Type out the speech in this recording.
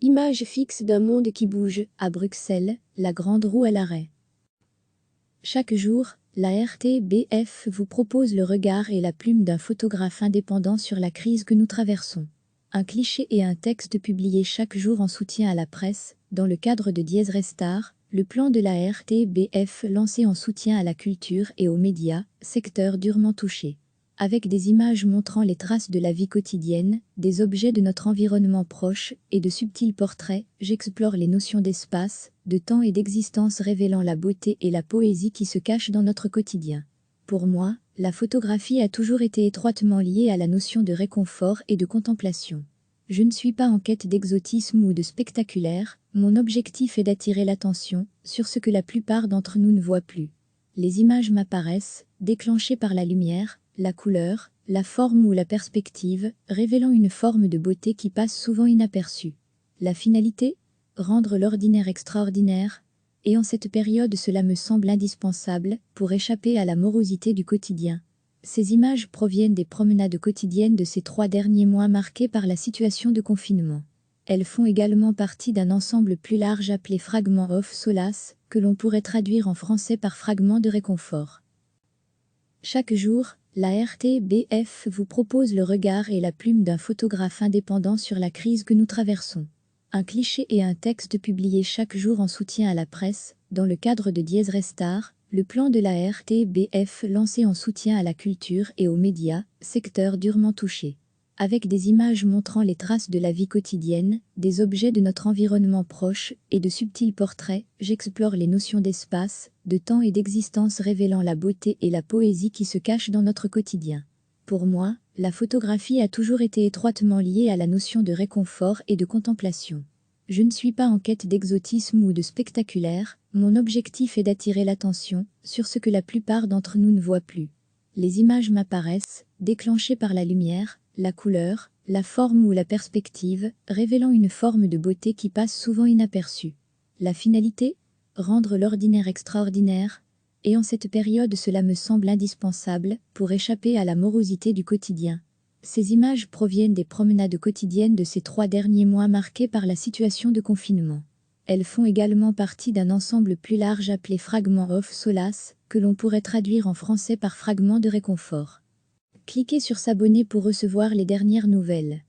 Image fixe d'un monde qui bouge, à Bruxelles, la grande roue à l'arrêt. Chaque jour, la RTBF vous propose le regard et la plume d'un photographe indépendant sur la crise que nous traversons. Un cliché et un texte publiés chaque jour en soutien à la presse, dans le cadre de Dies Restar, le plan de la RTBF lancé en soutien à la culture et aux médias, secteur durement touché. Avec des images montrant les traces de la vie quotidienne, des objets de notre environnement proche et de subtils portraits, j'explore les notions d'espace, de temps et d'existence révélant la beauté et la poésie qui se cachent dans notre quotidien. Pour moi, la photographie a toujours été étroitement liée à la notion de réconfort et de contemplation. Je ne suis pas en quête d'exotisme ou de spectaculaire, mon objectif est d'attirer l'attention sur ce que la plupart d'entre nous ne voient plus. Les images m'apparaissent, déclenchées par la lumière, la couleur, la forme ou la perspective, révélant une forme de beauté qui passe souvent inaperçue. La finalité ? Rendre l'ordinaire extraordinaire. Et en cette période cela me semble indispensable pour échapper à la morosité du quotidien. Ces images proviennent des promenades quotidiennes de ces 3 derniers mois marqués par la situation de confinement. Elles font également partie d'un ensemble plus large appelé Fragments of Solace, que l'on pourrait traduire en français par Fragments de réconfort. Chaque jour, la RTBF vous propose le regard et la plume d'un photographe indépendant sur la crise que nous traversons. Un cliché et un texte publiés chaque jour en soutien à la presse, dans le cadre de Dies Restar, le plan de la RTBF lancé en soutien à la culture et aux médias, secteur durement touché. Avec des images montrant les traces de la vie quotidienne, des objets de notre environnement proche et de subtils portraits, j'explore les notions d'espace, de temps et d'existence révélant la beauté et la poésie qui se cachent dans notre quotidien. Pour moi, la photographie a toujours été étroitement liée à la notion de réconfort et de contemplation. Je ne suis pas en quête d'exotisme ou de spectaculaire, mon objectif est d'attirer l'attention sur ce que la plupart d'entre nous ne voient plus. Les images m'apparaissent, déclenchées par la lumière, la couleur, la forme ou la perspective, révélant une forme de beauté qui passe souvent inaperçue. La finalité ? Rendre l'ordinaire extraordinaire. Et en cette période cela me semble indispensable pour échapper à la morosité du quotidien. Ces images proviennent des promenades quotidiennes de ces 3 derniers mois marqués par la situation de confinement. Elles font également partie d'un ensemble plus large appelé Fragments of Solace, que l'on pourrait traduire en français par Fragments de réconfort. Cliquez sur s'abonner pour recevoir les dernières nouvelles.